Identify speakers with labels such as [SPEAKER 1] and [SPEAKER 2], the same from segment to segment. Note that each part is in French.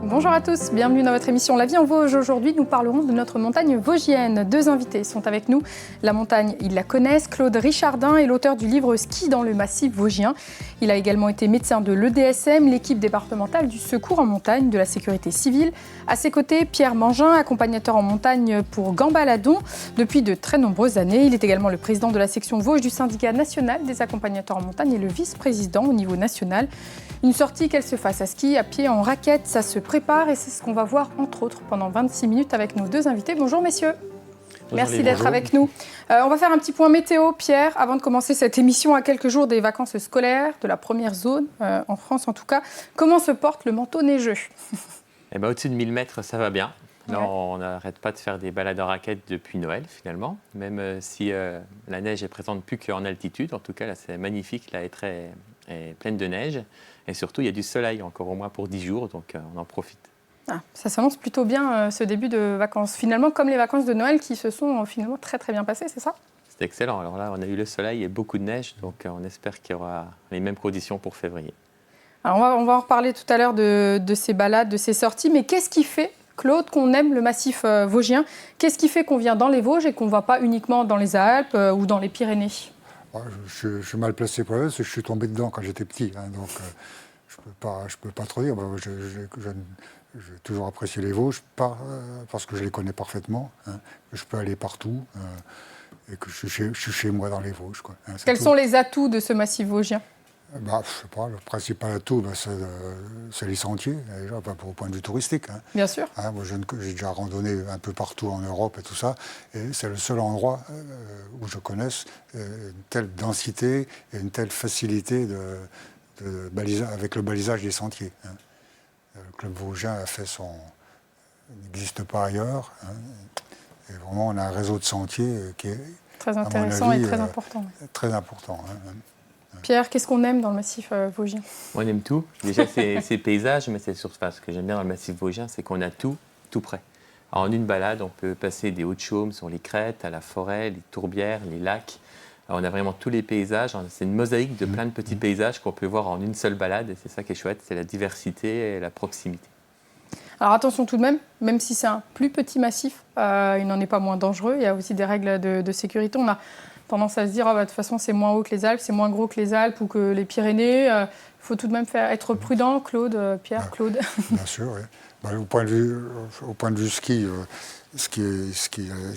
[SPEAKER 1] Bonjour à tous, bienvenue dans votre émission La vie en Vosges. Aujourd'hui, nous parlerons de notre montagne vosgienne. Deux invités sont avec nous. La montagne, ils la connaissent. Claude Richardin est l'auteur du livre Ski dans le massif vosgien. Il a également été médecin de l'EDSM, l'équipe départementale du secours en montagne de la sécurité civile. À ses côtés, Pierre Mangin, accompagnateur en montagne pour Gambaladon depuis de très nombreuses années. Il est également le président de la section Vosges du syndicat national des accompagnateurs en montagne et le vice-président au niveau national. Une sortie, qu'elle se fasse à ski, à pied, en raquette, ça se prépare et c'est ce qu'on va voir entre autres pendant 26 minutes avec nos deux invités. Bonjour messieurs. Merci d'être avec nous. On va faire un petit point météo, Pierre, avant de commencer cette émission à quelques jours des vacances scolaires, de la première zone, en France en tout cas. Comment se porte le manteau neigeux?
[SPEAKER 2] Au-dessus de 1000 mètres, ça va bien. Là, on n'arrête pas de faire des balades en raquette depuis Noël, finalement. Même si la neige est présente plus qu'en altitude. En tout cas, là, c'est magnifique. Là, est pleine de neige. Et surtout, il y a du soleil encore au moins pour 10 jours. Donc, on en profite.
[SPEAKER 1] Ah, ça s'annonce plutôt bien, ce début de vacances. Finalement, comme les vacances de Noël qui se sont finalement très, très bien passées, c'est ça?
[SPEAKER 2] C'est excellent. Alors là, on a eu le soleil et beaucoup de neige. Donc, on espère qu'il y aura les mêmes conditions pour février.
[SPEAKER 1] Alors, on va en reparler tout à l'heure de ces balades, de ces sorties. Mais qu'est-ce qui fait, Claude, qu'on aime le massif vosgien? Qu'est-ce qui fait qu'on vient dans les Vosges et qu'on ne va pas uniquement dans les Alpes ou dans les Pyrénées?
[SPEAKER 3] Je suis mal placé pour ça, parce que je suis tombé dedans quand j'étais petit. Donc, je peux pas trop dire. J'ai toujours apprécié les Vosges parce que je les connais parfement, que je peux aller partout et que je suis chez moi dans les Vosges.
[SPEAKER 1] Quels sont les atouts de ce massif vosgien?
[SPEAKER 3] Je sais pas, le principal atout, c'est les sentiers, déjà, au point de vue touristique.
[SPEAKER 1] Bien sûr.
[SPEAKER 3] Moi, j'ai déjà randonné un peu partout en Europe et tout ça, et c'est le seul endroit où je connaisse une telle densité et une telle facilité avec le balisage des sentiers. Le club vosgien a fait n'existe pas ailleurs. Et vraiment, on a un réseau de sentiers qui est
[SPEAKER 1] très intéressant et très important.
[SPEAKER 3] Très important.
[SPEAKER 1] Pierre, qu'est-ce qu'on aime dans le massif vosgien?
[SPEAKER 2] On aime tout. Déjà, c'est paysages, mais c'est surtout ce que j'aime bien dans le massif vosgien, c'est qu'on a tout près. Alors, en une balade, on peut passer des Hauts-de-Chaume sur les crêtes, à la forêt, les tourbières, les lacs. Alors, on a vraiment tous les paysages. C'est une mosaïque de plein de petits paysages qu'on peut voir en une seule balade. Et c'est ça qui est chouette, c'est la diversité et la proximité.
[SPEAKER 1] Alors attention tout de même si c'est un plus petit massif, il n'en est pas moins dangereux. Il y a aussi des règles de sécurité. On a tendance à se dire, de toute façon, c'est moins haut que les Alpes, c'est moins gros que les Alpes ou que les Pyrénées. Il faut tout de même être prudent, Claude, Pierre, Claude.
[SPEAKER 3] Bien sûr, oui. Au point de vue ski, ce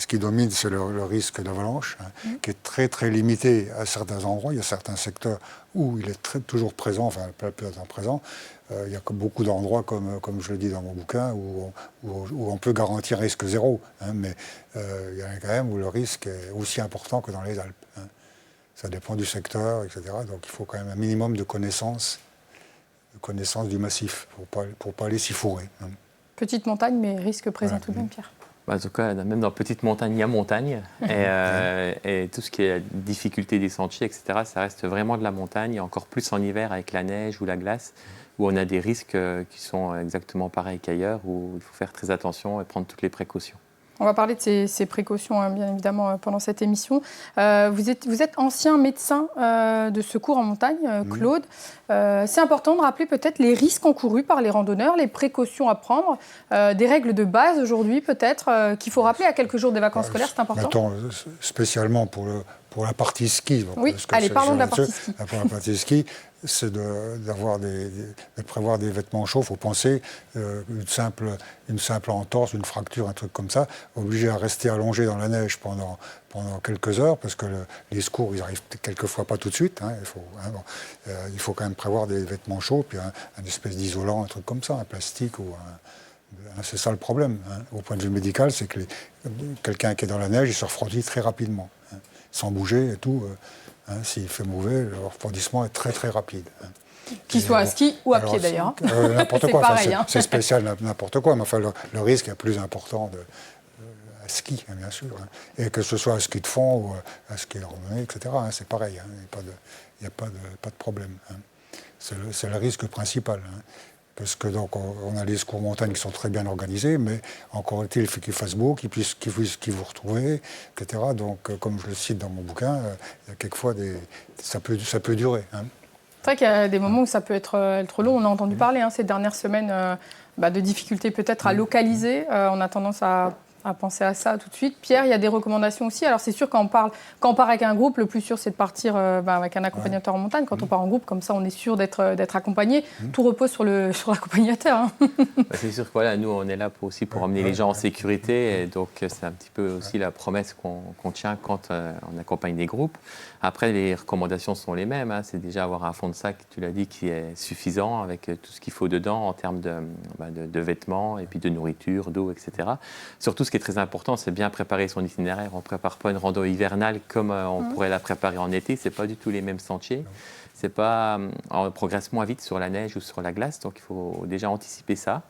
[SPEAKER 3] qui domine, c'est le risque d'avalanche, qui est très, très limité à certains endroits. Il y a certains secteurs où il est toujours présent, enfin, pas plus présent. Il y a beaucoup d'endroits, comme je le dis dans mon bouquin, où on peut garantir risque zéro. Mais il y en a quand même où le risque est aussi important que dans les Alpes. Ça dépend du secteur, etc. Donc il faut quand même un minimum de connaissance du massif pour pas aller s'y fourrer.
[SPEAKER 1] Petite montagne, mais risque présent tout de même, Pierre.
[SPEAKER 2] En tout cas, même dans petite montagne, il y a montagne. Et tout ce qui est difficulté des sentiers, etc., ça reste vraiment de la montagne. Et encore plus en hiver avec la neige ou la glace, où on a des risques qui sont exactement pareils qu'ailleurs, où il faut faire très attention et prendre toutes les précautions.
[SPEAKER 1] On va parler de ces précautions, bien évidemment, pendant cette émission. Vous êtes ancien médecin de secours en montagne, Claude. C'est important de rappeler peut-être les risques encourus par les randonneurs, les précautions à prendre, des règles de base aujourd'hui peut-être, qu'il faut rappeler à quelques jours des vacances scolaires, c'est important.
[SPEAKER 3] Attends, spécialement pour la partie ski.
[SPEAKER 1] Oui, allez, parlons de la partie ski.
[SPEAKER 3] Pour la partie ski, c'est de prévoir des vêtements chauds. Il faut penser une simple entorse, une fracture, un truc comme ça, obligé à rester allongé dans la neige pendant quelques heures, parce que les secours, ils arrivent quelquefois pas tout de suite. Il faut quand même prévoir des vêtements chauds, puis un espèce d'isolant, un truc comme ça, un plastique c'est ça le problème. Au point de vue médical, c'est que quelqu'un qui est dans la neige, il se refroidit très rapidement, sans bouger et tout. S'il fait mauvais, le refroidissement est très très rapide.
[SPEAKER 1] Qu'il soit à ski ou à pied d'ailleurs.
[SPEAKER 3] N'importe quoi.
[SPEAKER 1] Pareil,
[SPEAKER 3] c'est spécial, n'importe quoi. Mais enfin, le risque est plus important ski, hein, bien sûr. Hein. Et que ce soit à ski de fond ou à ski de randonnée, etc., hein, c'est pareil. Hein, il n'y a pas de problème. Hein. C'est le risque principal. Hein. Parce que donc on a les secours montagne qui sont très bien organisés, mais encore il faut qu'il fasse beau, qu'ils puissent vous retrouver, etc. Donc comme je le cite dans mon bouquin, il y a quelquefois ça peut durer. Hein.
[SPEAKER 1] C'est vrai qu'il y a des moments où ça peut être long. On a entendu parler ces dernières semaines de difficultés peut-être à localiser. On a tendance à penser à ça tout de suite. Pierre, il y a des recommandations aussi. Alors c'est sûr, quand on part avec un groupe, le plus sûr c'est de partir avec un accompagnateur en montagne. Quand on part en groupe, comme ça on est sûr d'être accompagné. Tout repose sur l'accompagnateur. Hein.
[SPEAKER 2] C'est sûr que voilà, nous on est là pour emmener les gens en sécurité. Et donc c'est un petit peu aussi la promesse qu'on tient quand on accompagne des groupes. Après, les recommandations sont les mêmes. Hein. C'est déjà avoir un fond de sac, tu l'as dit, qui est suffisant avec tout ce qu'il faut dedans en termes de vêtements et puis de nourriture, d'eau, etc. Surtout, ce qui est très important, c'est bien préparer son itinéraire. On ne prépare pas une rando hivernale comme on pourrait la préparer en été. Ce n'est pas du tout les mêmes sentiers. On progresse moins vite sur la neige ou sur la glace, donc il faut déjà anticiper ça.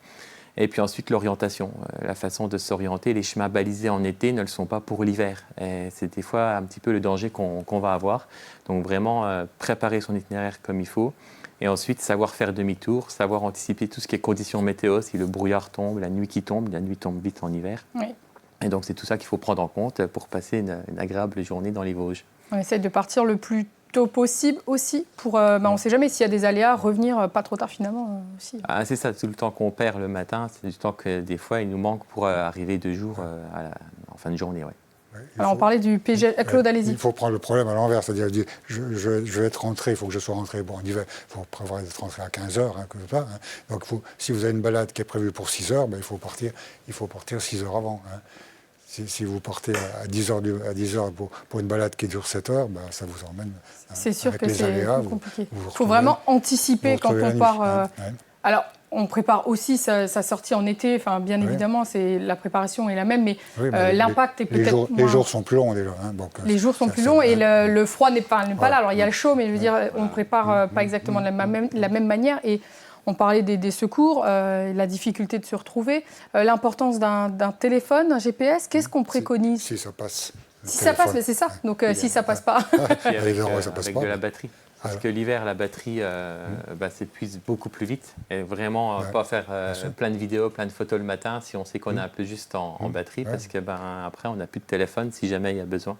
[SPEAKER 2] Et puis ensuite, l'orientation, la façon de s'orienter. Les chemins balisés en été ne le sont pas pour l'hiver. Et c'est des fois un petit peu le danger qu'on va avoir. Donc vraiment, préparer son itinéraire comme il faut. Et ensuite, savoir faire demi-tour, savoir anticiper tout ce qui est conditions météo, si le brouillard tombe, la nuit qui tombe. La nuit tombe vite en hiver. Oui. Et donc, c'est tout ça qu'il faut prendre en compte pour passer une agréable journée dans les Vosges. On
[SPEAKER 1] essaie de partir le plus tôt possible aussi pour, on ne sait jamais s'il y a des aléas, revenir pas trop tard finalement aussi.
[SPEAKER 2] Ah, c'est ça, tout le temps qu'on perd le matin, c'est du temps que des fois il nous manque pour arriver 2 jours en fin de journée. Ouais.
[SPEAKER 1] Alors on parlait du PG. Claude, allez-y.
[SPEAKER 3] Il faut prendre le problème à l'envers, c'est-à-dire je vais être rentré, il faut que je sois rentré. Bon, en hiver, il faut prévoir d'être rentré à 15h, quelque part. Hein. Donc si vous avez une balade qui est prévue pour 6h, il faut partir 6 heures avant. Hein. Si vous partez à 10h pour une balade qui dure 7 heures, ça vous emmène.
[SPEAKER 1] C'est sûr que c'est compliqué. Il faut vraiment anticiper quand on part. Alors, on prépare aussi sa sortie en été. Enfin, bien évidemment, la préparation est la même, mais l'impact est peut-être moins.
[SPEAKER 3] Les jours sont plus longs déjà. Hein, donc,
[SPEAKER 1] les jours sont plus longs et le froid n'est pas là. Alors, il y a le chaud, mais je veux dire, on ne prépare pas exactement de la même manière. Et on parlait des secours, la difficulté de se retrouver, l'importance d'un téléphone, un GPS. Qu'est-ce qu'on préconise ?
[SPEAKER 3] Si ça passe.
[SPEAKER 1] Si ça passe, c'est ça. Donc si ça passe pas.
[SPEAKER 2] Avec de la batterie. Parce que l'hiver, la batterie s'épuise beaucoup plus vite. Et vraiment, pas faire plein de vidéos, plein de photos le matin si on sait qu'on est un peu juste en batterie. Parce que après, on n'a plus de téléphone si jamais il y a besoin.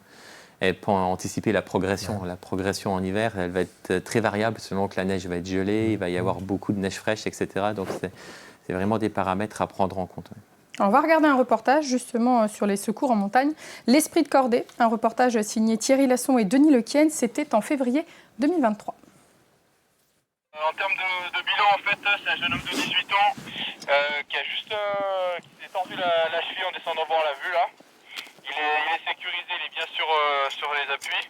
[SPEAKER 2] Et pour anticiper la progression. La progression en hiver, elle va être très variable selon que la neige va être gelée, il va y avoir beaucoup de neige fraîche, etc. Donc c'est vraiment des paramètres à prendre en compte.
[SPEAKER 1] On va regarder un reportage justement sur les secours en montagne. L'Esprit de cordée, un reportage signé Thierry Lasson et Denis Lequienne, c'était en février 2023.
[SPEAKER 4] En termes de bilan, en fait, c'est un jeune homme de 18 ans qui s'est tordu la cheville en descendant voir la vue là. Il est sécurisé, il est bien sur les appuis.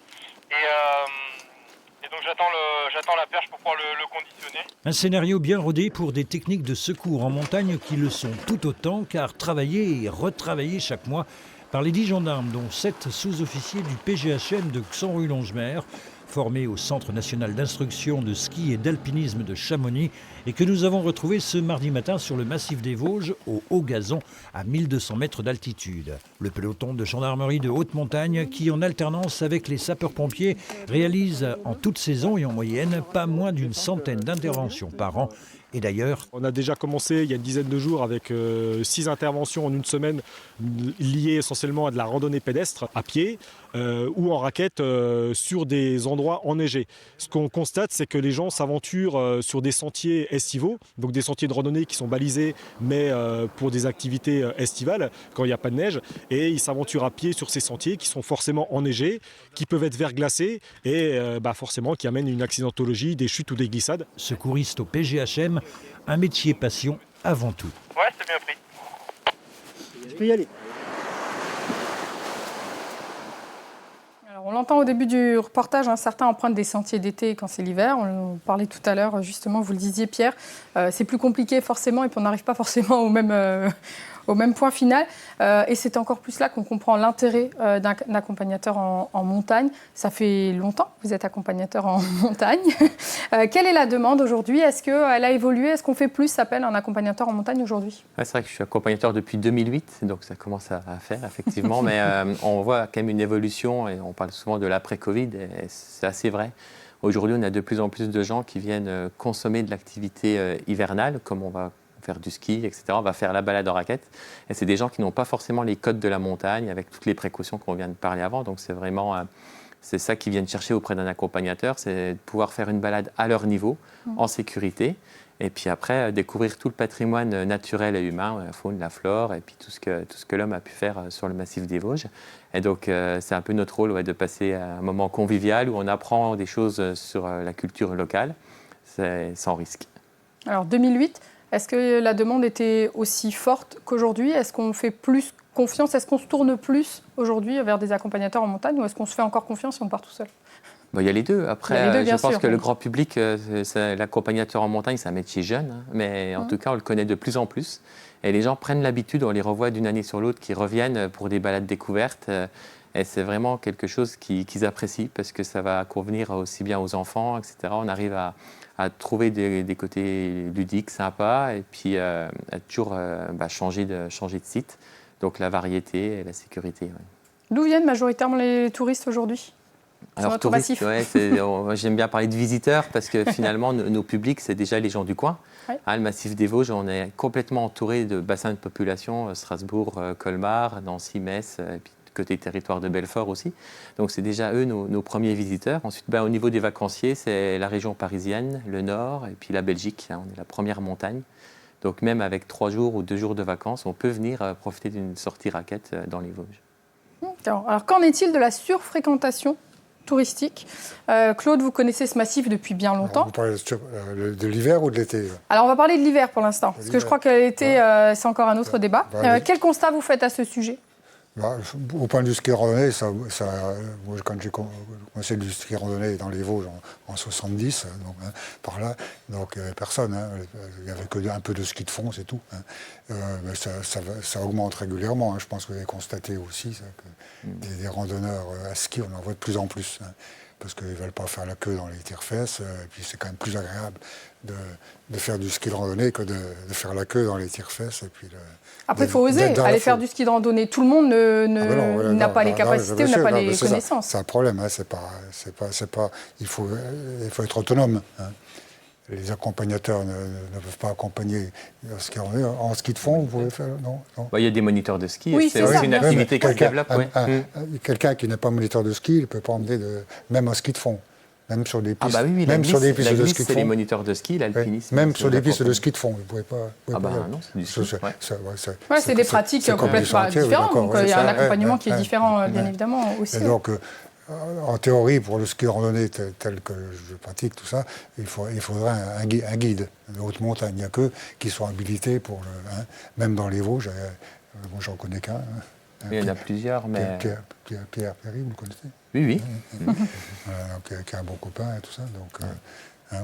[SPEAKER 4] Et donc j'attends la perche pour pouvoir le conditionner.
[SPEAKER 5] Un scénario bien rodé pour des techniques de secours en montagne qui le sont tout autant, car travaillés et retravaillés chaque mois par les 10 gendarmes, dont 7 sous-officiers du PGHM de Xanru-Longemer, formés au Centre national d'instruction de ski et d'alpinisme de Chamonix, et que nous avons retrouvé ce mardi matin sur le massif des Vosges, au Haut-Gazon, à 1200 mètres d'altitude. Le peloton de gendarmerie de haute montagne, qui en alternance avec les sapeurs-pompiers, réalise en toute saison et en moyenne pas moins d'une centaine d'interventions par an. Et d'ailleurs,
[SPEAKER 6] on a déjà commencé il y a une dizaine de jours avec 6 interventions en une semaine liées essentiellement à de la randonnée pédestre à pied ou en raquette sur des endroits enneigés. Ce qu'on constate, c'est que les gens s'aventurent sur des sentiers estivaux, donc des sentiers de randonnée qui sont balisés mais pour des activités estivales quand il n'y a pas de neige, et ils s'aventurent à pied sur ces sentiers qui sont forcément enneigés, qui peuvent être verglacés et forcément qui amènent une accidentologie, des chutes ou des glissades.
[SPEAKER 5] Secouriste au PGHM, un métier passion avant tout.
[SPEAKER 4] Ouais, c'est bien pris.
[SPEAKER 7] Je peux y aller.
[SPEAKER 1] Alors, on l'entend au début du reportage, certains empruntent des sentiers d'été quand c'est l'hiver. On en parlait tout à l'heure, justement, vous le disiez Pierre. C'est plus compliqué forcément et puis on n'arrive pas forcément au même point final. Et c'est encore plus là qu'on comprend l'intérêt d'un accompagnateur en montagne. Ça fait longtemps que vous êtes accompagnateur en montagne. Quelle est la demande aujourd'hui? Est-ce qu'elle a évolué? Est-ce qu'on fait plus appel à un accompagnateur en montagne aujourd'hui?
[SPEAKER 2] C'est vrai que je suis accompagnateur depuis 2008, donc ça commence à faire, effectivement. Mais on voit quand même une évolution, et on parle souvent de l'après-Covid, et c'est assez vrai. Aujourd'hui, on a de plus en plus de gens qui viennent consommer de l'activité hivernale, comme on va faire du ski, etc. On va faire la balade en raquette. Et c'est des gens qui n'ont pas forcément les codes de la montagne, avec toutes les précautions qu'on vient de parler avant. Donc c'est vraiment... c'est ça qu'ils viennent chercher auprès d'un accompagnateur, c'est de pouvoir faire une balade à leur niveau, en sécurité. Et puis après, découvrir tout le patrimoine naturel et humain, la faune, la flore, et puis tout ce que l'homme a pu faire sur le massif des Vosges. Et donc, c'est un peu notre rôle de passer un moment convivial où on apprend des choses sur la culture locale, sans risque.
[SPEAKER 1] Alors, 2008, est-ce que la demande était aussi forte qu'aujourd'hui? Est-ce qu'on fait plus confiance? Est-ce qu'on se tourne plus aujourd'hui vers des accompagnateurs en montagne ou est-ce qu'on se fait encore confiance et on part tout seul?
[SPEAKER 2] Il y a les deux. Après, je pense
[SPEAKER 1] sûr,
[SPEAKER 2] que le grand public, l'accompagnateur en montagne, c'est un métier jeune, hein, mais en tout cas, on le connaît de plus en plus. Et les gens prennent l'habitude, on les revoit d'une année sur l'autre, qui reviennent pour des balades découvertes. Et c'est vraiment quelque chose qu'ils apprécient parce que ça va convenir aussi bien aux enfants, etc. On arrive à trouver des côtés ludiques, sympas, et puis à toujours changer de site. Donc la variété et la sécurité. Ouais.
[SPEAKER 1] D'où viennent majoritairement les touristes aujourd'hui?
[SPEAKER 2] Alors, touristes, j'aime bien parler de visiteurs parce que finalement, nos publics, c'est déjà les gens du coin. Ouais. Le massif des Vosges, on est complètement entouré de bassins de population, Strasbourg, Colmar, Nancy, Metz, et puis côté territoire de Belfort aussi. Donc, c'est déjà eux nos premiers visiteurs. Ensuite, au niveau des vacanciers, c'est la région parisienne, le Nord, et puis la Belgique. On est la première montagne. Donc, même avec 3 jours ou 2 jours de vacances, on peut venir profiter d'une sortie raquette dans les Vosges.
[SPEAKER 1] Alors, qu'en est-il de la surfréquentation touristique? Claude, vous connaissez ce massif depuis bien longtemps.
[SPEAKER 3] Vous parlez de l'hiver ou de l'été?
[SPEAKER 1] Alors, on va parler de l'hiver pour l'instant, parce que je crois que l'été, c'est encore un autre débat. Quel constat vous faites à ce sujet?
[SPEAKER 3] Au point de vue ski randonnée, moi, quand j'ai commencé du ski randonnée dans les Vosges en 70, donc, par là, donc il n'y avait personne. Il n'y avait qu'un peu de ski de fond, c'est tout. Mais ça augmente régulièrement. Je pense que vous avez constaté aussi que des randonneurs à ski, on en voit de plus en plus. Parce qu'ils ne veulent pas faire la queue dans les tire-fesses. Et puis c'est quand même plus agréable de faire du ski de randonnée que de faire la queue dans les tire-fesses.
[SPEAKER 1] Après, il faut oser aller faire du ski de randonnée. Tout le monde n'a pas les capacités ou n'a pas les connaissances.
[SPEAKER 3] C'est un problème. Il faut être autonome. Les accompagnateurs ne peuvent pas accompagner le ski randonnée. En ski de fond, vous pouvez faire... Non.
[SPEAKER 2] Il y a des moniteurs de ski.
[SPEAKER 1] Oui,
[SPEAKER 2] c'est aussi une activité qui se développe.
[SPEAKER 3] Quelqu'un qui n'est pas moniteur de ski, il ne peut pas emmener même en ski de fond. Même sur des pistes,
[SPEAKER 2] sur des pistes de ski de fond. C'est les moniteurs de ski, l'alpinisme.
[SPEAKER 3] Même sur des pistes de ski de fond, vous ne pouvez pas.
[SPEAKER 2] Non, c'est du ski.
[SPEAKER 1] C'est des pratiques complètement différentes. Donc il y a un accompagnement qui est différent, bien évidemment, aussi.
[SPEAKER 3] Et donc, en théorie, pour le ski de randonnée tel que je pratique, tout ça, il faudrait un guide de haute montagne. Il n'y a qu'eux qui sont habilités pour même dans les Vosges. Moi, j'en connais qu'un.
[SPEAKER 2] Il y en a plusieurs, mais...
[SPEAKER 3] Pierre Perry, vous le connaissez?
[SPEAKER 2] Oui.
[SPEAKER 3] Qui est un bon copain et tout ça. Donc,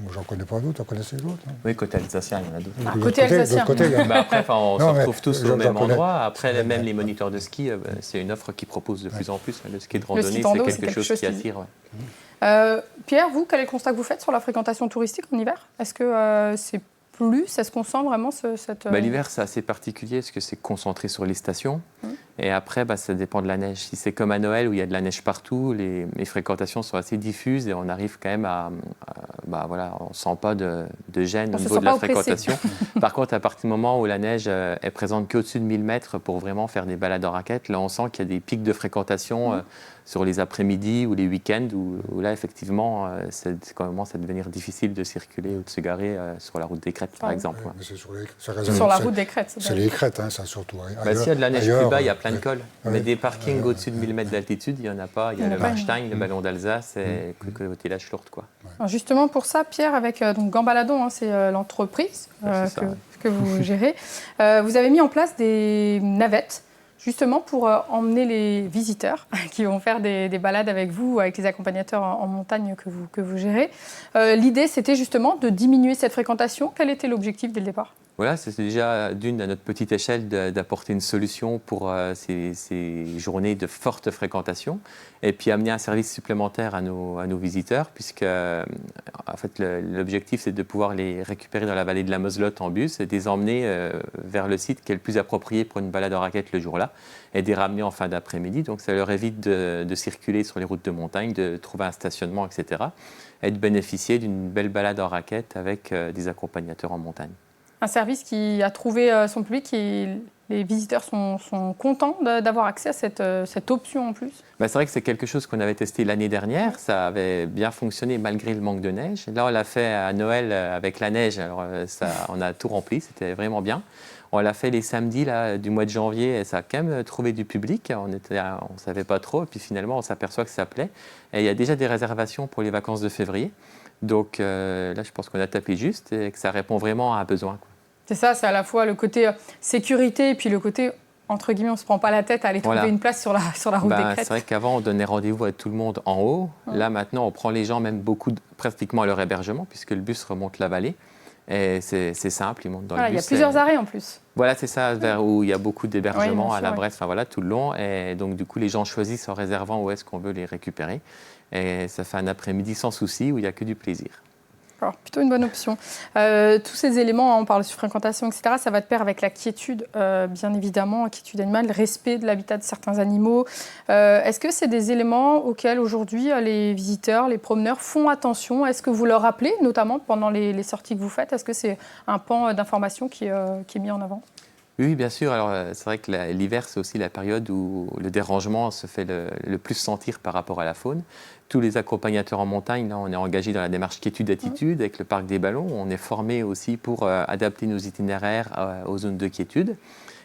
[SPEAKER 3] moi, j'en connais pas d'autres. Vous connaissez d'autres?
[SPEAKER 2] Oui, côté alsacien, il y en a d'autres.
[SPEAKER 1] Côté alsacien.
[SPEAKER 2] Après, on se retrouve tous au même endroit. Après, même les moniteurs de ski, c'est une offre qui propose de plus en plus. Le ski de randonnée, c'est quelque chose qui attire.
[SPEAKER 1] Pierre, vous, quel est le constat que vous faites sur la fréquentation touristique en hiver? Est-ce que c'est plus? Est-ce qu'on sent vraiment cette...
[SPEAKER 2] L'hiver, c'est assez particulier parce que c'est concentré sur les stations. Et après, ça dépend de la neige. Si c'est comme à Noël où il y a de la neige partout, les fréquentations sont assez diffuses et on arrive quand même on ne sent pas de gêne au niveau de la fréquentation. Par contre, à partir du moment où la neige est présente qu'au-dessus de 1000 mètres pour vraiment faire des balades en raquette, là, on sent qu'il y a des pics de fréquentation sur les après-midi ou les week-ends où là, effectivement, ça commence à devenir difficile de circuler ou de se garer sur la route des Crêtes, par exemple.
[SPEAKER 1] Sur la route des Crêtes.
[SPEAKER 3] C'est les Crêtes, ça surtout.
[SPEAKER 2] S'il y a de la neige plus bas, il y a plein de cols. Mais des parkings au-dessus de 1000 mètres d'altitude, il n'y en a pas. Il y a le Marstein, le Ballon d'Alsace et côté la Schlurt, quoi.
[SPEAKER 1] Alors justement, pour ça, Pierre, avec Gambaladon, c'est l'entreprise que vous gérez, vous avez mis en place des navettes justement pour emmener les visiteurs qui vont faire des balades avec vous, avec les accompagnateurs en montagne que vous gérez. L'idée, c'était justement de diminuer cette fréquentation. Quel était l'objectif dès le départ?
[SPEAKER 2] Voilà, c'est déjà d'une à notre petite échelle d'apporter une solution pour ces journées de forte fréquentation et puis amener un service supplémentaire à nos visiteurs puisque en fait, l'objectif c'est de pouvoir les récupérer dans la vallée de la Moselotte en bus et de les emmener vers le site qui est le plus approprié pour une balade en raquette le jour-là et de les ramener en fin d'après-midi. Donc ça leur évite de circuler sur les routes de montagne, de trouver un stationnement, etc. et de bénéficier d'une belle balade en raquette avec des accompagnateurs en montagne.
[SPEAKER 1] Un service qui a trouvé son public et les visiteurs sont contents d'avoir accès à cette option en plus.
[SPEAKER 2] C'est vrai que c'est quelque chose qu'on avait testé l'année dernière. Ça avait bien fonctionné malgré le manque de neige. Là, on l'a fait à Noël avec la neige. Alors, on a tout rempli. C'était vraiment bien. On l'a fait les samedis là, du mois de janvier et ça a quand même trouvé du public. On ne savait pas trop. Et puis finalement, on s'aperçoit que ça plaît. Et il y a déjà des réservations pour les vacances de février. Donc là, je pense qu'on a tapé juste et que ça répond vraiment à un besoin.
[SPEAKER 1] C'est ça, c'est à la fois le côté sécurité et puis le côté, entre guillemets, on ne se prend pas la tête à aller trouver une place sur la route des crêtes.
[SPEAKER 2] C'est vrai qu'avant, on donnait rendez-vous à tout le monde en haut. Là, maintenant, on prend les gens même pratiquement à leur hébergement puisque le bus remonte la vallée. Et c'est simple, ils montent dans le bus.
[SPEAKER 1] Il y a plusieurs arrêts en plus.
[SPEAKER 2] Voilà, c'est ça, vers où il y a beaucoup d'hébergements à la Bresse, tout le long. Et donc, du coup, les gens choisissent en réservant où est-ce qu'on veut les récupérer. Et ça fait un après-midi sans souci où il n'y a que du plaisir.
[SPEAKER 1] Alors, plutôt une bonne option. Tous ces éléments, on parle de fréquentation, etc., ça va de pair avec la quiétude, bien évidemment, quiétude animale, le respect de l'habitat de certains animaux. Est-ce que c'est des éléments auxquels aujourd'hui les visiteurs, les promeneurs font attention? Est-ce que vous leur rappelez, notamment pendant les sorties que vous faites? Est-ce que c'est un pan d'information qui est mis en avant?
[SPEAKER 2] Oui, bien sûr. Alors, c'est vrai que l'hiver, c'est aussi la période où le dérangement se fait le plus sentir par rapport à la faune. Tous les accompagnateurs en montagne, là, on est engagés dans la démarche quiétude-attitude avec le parc des Ballons. On est formés aussi pour adapter nos itinéraires aux zones de quiétude.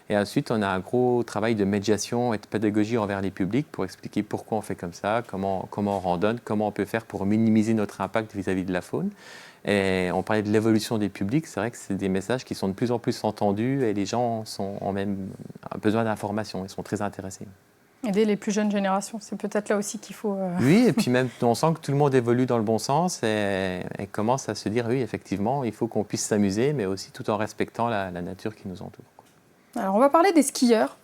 [SPEAKER 2] Et ensuite, on a un gros travail de médiation et de pédagogie envers les publics pour expliquer pourquoi on fait comme ça, comment on randonne, comment on peut faire pour minimiser notre impact vis-à-vis de la faune. Et on parlait de l'évolution des publics, c'est vrai que c'est des messages qui sont de plus en plus entendus et les gens ont même besoin d'informations, ils sont très intéressés.
[SPEAKER 1] Aider les plus jeunes générations, c'est peut-être là aussi qu'il faut...
[SPEAKER 2] Oui, et puis même on sent que tout le monde évolue dans le bon sens et commence à se dire, oui, effectivement, il faut qu'on puisse s'amuser, mais aussi tout en respectant la nature qui nous entoure.
[SPEAKER 1] Alors, on va parler des skieurs.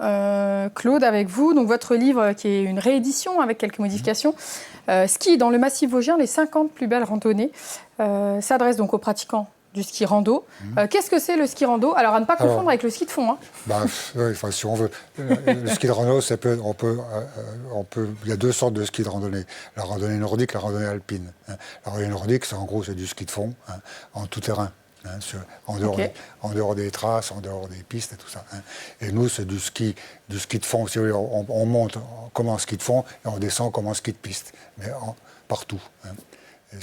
[SPEAKER 1] Claude, avec vous, donc votre livre qui est une réédition avec quelques modifications. Ski dans le massif vosgien, les 50 plus belles randonnées, s'adresse donc aux pratiquants du ski rando. Qu'est-ce que c'est le ski rando? Alors, à ne pas confondre avec le ski de fond. Hein.
[SPEAKER 3] Si on veut. Le ski de rando, il y a deux sortes de ski de randonnée. La randonnée nordique, la randonnée alpine. La randonnée nordique, c'est du ski de fond, en tout terrain. En dehors des traces, en dehors des pistes et tout ça. Et nous, c'est du ski de fond. Si on monte comme en ski de fond et on descend comme en ski de piste, mais partout. Et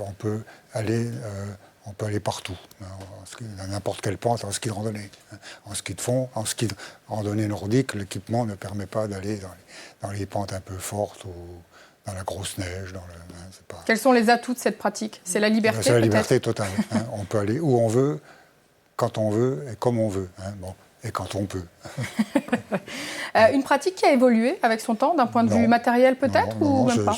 [SPEAKER 3] on peut aller partout, dans n'importe quelle pente en ski de randonnée. En ski de fond, en ski de randonnée nordique, l'équipement ne permet pas d'aller dans les pentes un peu fortes ou dans la grosse neige.
[SPEAKER 1] Quels sont les atouts de cette pratique? C'est la liberté?
[SPEAKER 3] C'est la liberté totale. On peut aller où on veut, quand on veut et comme on veut. Et quand on peut.
[SPEAKER 1] Une pratique qui a évolué avec son temps, d'un point de vue matériel peut-être, ou même pas?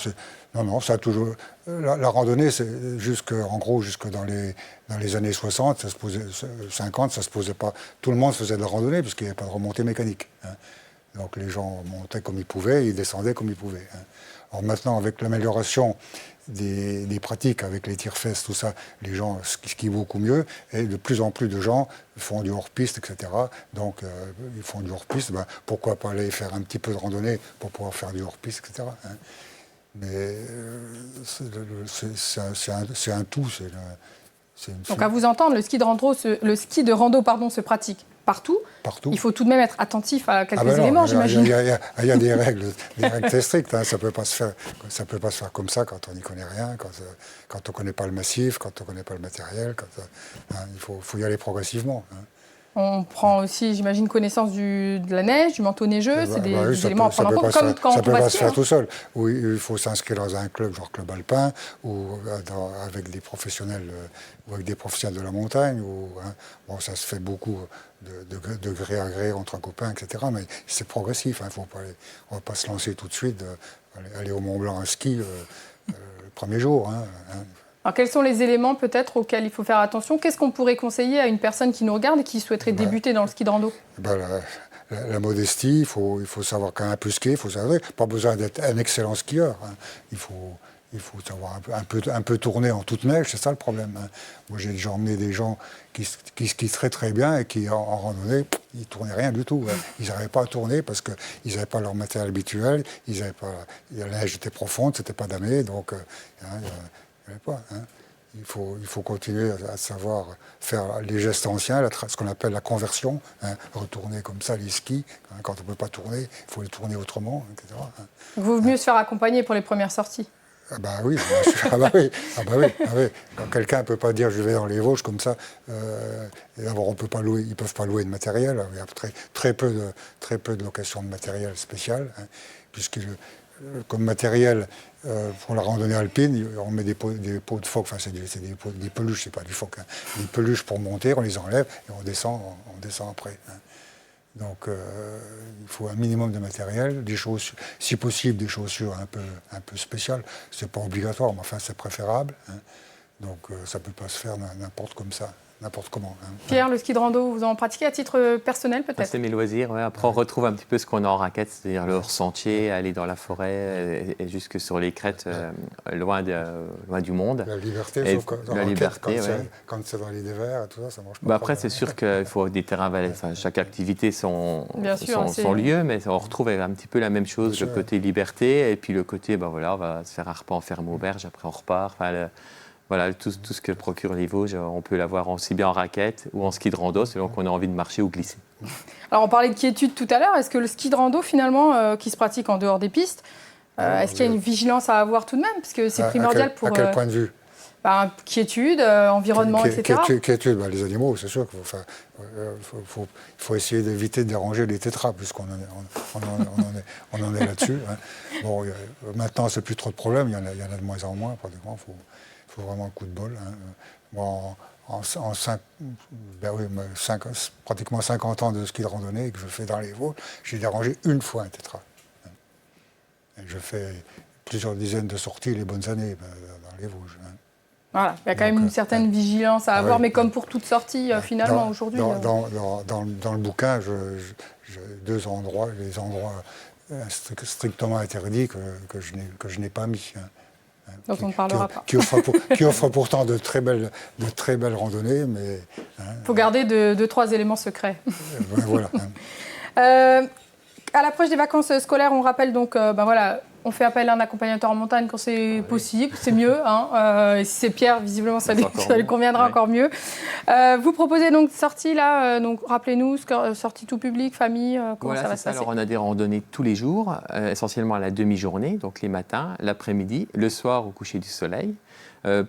[SPEAKER 3] Non, ça a toujours... La randonnée, c'est jusque dans les années 60, 50, ça se posait pas... Tout le monde faisait de la randonnée, puisqu'il n'y avait pas de remontée mécanique. Donc les gens montaient comme ils pouvaient, ils descendaient comme ils pouvaient. Alors maintenant, avec l'amélioration des pratiques, avec les tire-fesses, tout ça, les gens skient beaucoup mieux, et de plus en plus de gens font du hors-piste, etc. Donc ils font du hors-piste, pourquoi pas aller faire un petit peu de randonnée pour pouvoir faire du hors-piste, etc. Mais c'est un tout.
[SPEAKER 1] Donc à vous entendre, le ski de rando se pratique partout. Il faut tout de même être attentif à quelques éléments, j'imagine.
[SPEAKER 3] Il y a des règles très strictes. Ça peut pas se faire comme ça quand on n'y connaît rien, quand on ne connaît pas le massif, quand on ne connaît pas le matériel. Il faut y aller progressivement.
[SPEAKER 1] On prend aussi, j'imagine, connaissance de la neige, du manteau neigeux. C'est des éléments à prendre en compte, comme quand on va skier. Ça ne peut pas se faire tout seul. Oui, il faut s'inscrire dans un club, genre club alpin, ou avec des professionnels, ou avec des professionnels de la montagne. Ça se fait beaucoup de gré à gré entre copains, etc. Mais c'est progressif. On ne va pas se lancer tout de suite, aller au Mont Blanc à ski le premier jour. Alors, quels sont les éléments peut-être auxquels il faut faire attention? Qu'est-ce qu'on pourrait conseiller à une personne qui nous regarde et qui souhaiterait débuter dans le ski de rando?
[SPEAKER 3] La modestie, il faut savoir quand même un peu skier, il faut savoir, pas besoin d'être un excellent skieur. Hein. Il faut savoir un peu tourner en toute neige, c'est ça le problème. Hein. Moi, j'ai déjà emmené des gens qui skient très très bien et qui, en randonnée, ils ne tournaient rien du tout. Hein. Ils n'arrivaient pas à tourner parce qu'ils n'avaient pas leur matériel habituel, la neige était profonde, c'était pas damé, donc il n'y avait pas. Hein. Il faut continuer à savoir faire les gestes anciens, ce qu'on appelle la conversion, hein, retourner comme ça les skis. Hein, quand on ne peut pas tourner, il faut les tourner autrement, etc. Hein.
[SPEAKER 1] Il vaut mieux se faire accompagner pour les premières sorties.
[SPEAKER 3] Ah bah oui, ah bah oui. Quand quelqu'un ne peut pas dire je vais dans les Vosges comme ça, d'abord ils ne peuvent pas louer de matériel. Il y a très peu de location de matériel spécial, hein, puisque comme matériel pour la randonnée alpine, on met des pots de phoque, enfin c'est des peluches, c'est pas du phoque, hein, des peluches pour monter, on les enlève et on descend après. Hein. Donc il faut un minimum de matériel, des chaussures, si possible des chaussures un peu spéciales. C'est pas obligatoire, mais enfin c'est préférable. Hein. Donc ça peut pas se faire n'importe comment. Hein.
[SPEAKER 1] Pierre, le ski de rando, vous en pratiquez à titre personnel peut-être?
[SPEAKER 2] C'est mes loisirs. Ouais. Après, on retrouve un petit peu ce qu'on a en raquette, c'est-à-dire le hors-sentier, aller dans la forêt et jusque sur les crêtes, loin du monde.
[SPEAKER 3] La liberté,
[SPEAKER 2] et
[SPEAKER 3] sauf que quand c'est dans les dévers et tout ça, ça marche pas.
[SPEAKER 2] Après, c'est sûr qu'il faut des terrains valets. Enfin, chaque activité son lieu, mais on retrouve un petit peu la même chose, le côté liberté et puis le côté, on va se faire un repas en ferme auberge, après on repart. Enfin, voilà, tout ce que procure les Vosges, on peut l'avoir aussi bien en raquette ou en ski de rando, selon qu'on a envie de marcher ou glisser.
[SPEAKER 1] Alors, on parlait de quiétude tout à l'heure. Est-ce que le ski de rando, finalement, qui se pratique en dehors des pistes, est-ce qu'il y a une vigilance à avoir tout de même? Parce que c'est primordial pour...
[SPEAKER 3] À quel point de vue?
[SPEAKER 1] Quiétude, environnement, etc.
[SPEAKER 3] Quiétude, les animaux, c'est sûr qu'il faut essayer d'éviter de déranger les tétras, puisqu'on en est là-dessus. Hein. Bon, maintenant, c'est plus trop de problèmes, il y en a de moins en moins, pratiquement. Il faut vraiment un coup de bol. Hein. Moi, pratiquement 50 ans de ski de randonnée que je fais dans les Vosges, j'ai dérangé une fois un tétra. Et je fais plusieurs dizaines de sorties les bonnes années dans les Vosges. Hein.
[SPEAKER 1] Voilà, il y a quand même une certaine vigilance à avoir, mais comme pour toute sortie, finalement, aujourd'hui.
[SPEAKER 3] Dans le bouquin, les endroits strictement interdits que je n'ai pas mis. Hein.
[SPEAKER 1] Dont on ne parlera pas.
[SPEAKER 3] Qui offre pourtant de très belles randonnées, mais...
[SPEAKER 1] Il faut garder 2-3 éléments secrets.
[SPEAKER 3] Voilà.
[SPEAKER 1] À l'approche des vacances scolaires, on rappelle donc, on fait appel à un accompagnateur en montagne quand c'est possible, c'est mieux. Hein, et si c'est Pierre, visiblement, ça lui conviendra encore mieux. Vous proposez donc sortie là, donc rappelez-nous, sortie tout public, famille, comment ça va se passer?
[SPEAKER 2] Alors on a des randonnées tous les jours, essentiellement à la demi-journée, donc les matins, l'après-midi, le soir au coucher du soleil.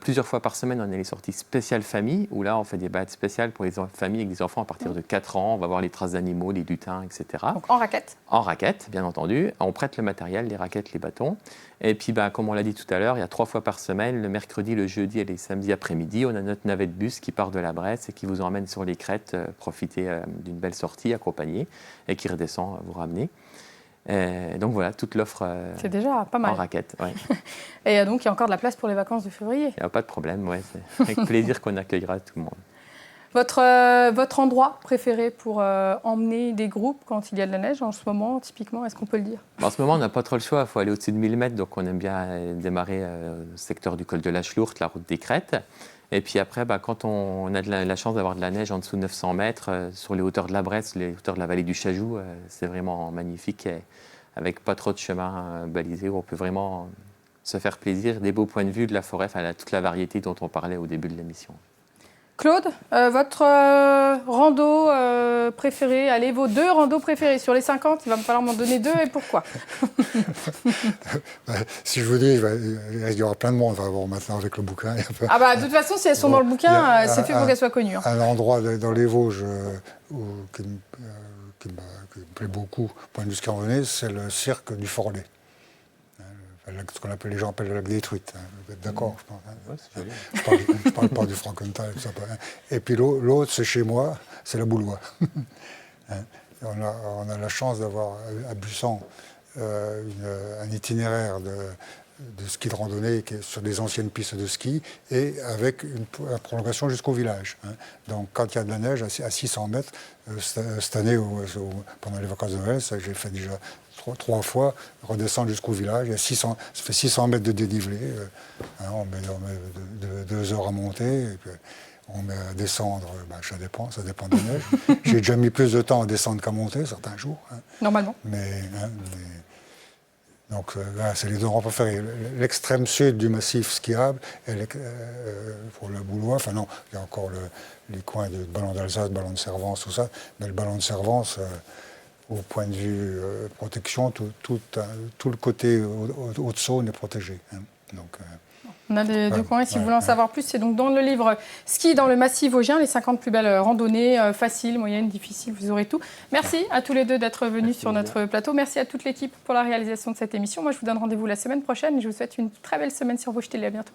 [SPEAKER 2] Plusieurs fois par semaine, on a les sorties spéciales famille, où là, on fait des balades spéciales pour les familles avec des enfants à partir de 4 ans. On va voir les traces d'animaux, les lutins, etc.
[SPEAKER 1] Donc en raquette? En
[SPEAKER 2] raquette, bien entendu. On prête le matériel, les raquettes, les bâtons. Et puis, comme on l'a dit tout à l'heure, il y a 3 fois par semaine, le mercredi, le jeudi et les samedis après-midi, on a notre navette bus qui part de la Bresse et qui vous emmène sur les crêtes, profiter d'une belle sortie accompagnée et qui redescend vous ramener. Donc voilà, toute l'offre
[SPEAKER 1] c'est déjà pas mal.
[SPEAKER 2] En raquette. Ouais.
[SPEAKER 1] Et donc il y a encore de la place pour les vacances de février.
[SPEAKER 2] Il n'y a pas de problème, c'est avec plaisir qu'on accueillera tout le monde.
[SPEAKER 1] Votre endroit préféré pour emmener des groupes quand il y a de la neige en ce moment, typiquement, est-ce qu'on peut le dire?
[SPEAKER 2] En ce moment, on n'a pas trop le choix, il faut aller au-dessus de 1000 mètres, donc on aime bien démarrer au secteur du col de la Schlourte, la route des Crêtes. Et puis après, quand on a la chance d'avoir de la neige en dessous de 900 mètres, sur les hauteurs de la Bresse, les hauteurs de la vallée du Chajou, c'est vraiment magnifique, avec pas trop de chemins balisés, où on peut vraiment se faire plaisir, des beaux points de vue de la forêt, toute la variété dont on parlait au début de l'émission.
[SPEAKER 1] Claude, votre rando préférée, allez, vos 2 randos préférés sur les 50, il va me falloir m'en donner 2 et pourquoi?
[SPEAKER 3] Si je vous dis, il y aura plein de monde, on va voir maintenant avec le bouquin.
[SPEAKER 1] De toute façon, si elles sont dans le bouquin, c'est fait pour qu'elles soient connues. Hein.
[SPEAKER 3] Un endroit dans les Vosges qui me plaît beaucoup, point de vue ski randonnée, c'est le cirque du Forlet. Ce qu'on appelle, les gens appellent le lac des Truites. Hein. Vous êtes d'accord, je pense. Hein. Ouais, je parle pas du Frankenthal. Tout ça, hein. Et puis l'autre, c'est chez moi, c'est la Boulois. Hein. On a la chance d'avoir à Bussan un itinéraire de ski de randonnée qui est sur des anciennes pistes de ski et avec la prolongation jusqu'au village. Hein. Donc quand il y a de la neige à 600 mètres, cette année, pendant les vacances de Noël, ça j'ai fait déjà 3 fois, redescendre jusqu'au village. Il y a 600, ça fait 600 mètres de dénivelé. Hein, on met 2 heures à monter. Et puis, on met à descendre, ça dépend de la neige. J'ai déjà mis plus de temps à descendre qu'à monter certains jours. Hein.
[SPEAKER 1] Normalement.
[SPEAKER 3] Donc là, c'est les 2 endroits préférés. L'extrême sud du massif skiable, pour le Boulois, enfin non, il y a encore les coins de Ballon d'Alsace, Ballon de Servance, tout ça. Mais le Ballon de Servance, au point de vue protection, tout le côté Haute-Saône est protégé. Hein. Donc,
[SPEAKER 1] on a les 2 coins. Si vous voulez en savoir plus, c'est donc dans le livre Ski dans le massif vosgien, les 50 plus belles randonnées, faciles, moyennes, difficiles, vous aurez tout. Merci à tous les 2 d'être venus sur notre plateau. Merci à toute l'équipe pour la réalisation de cette émission. Moi, je vous donne rendez-vous la semaine prochaine et je vous souhaite une très belle semaine sur Vosges Télé. À bientôt.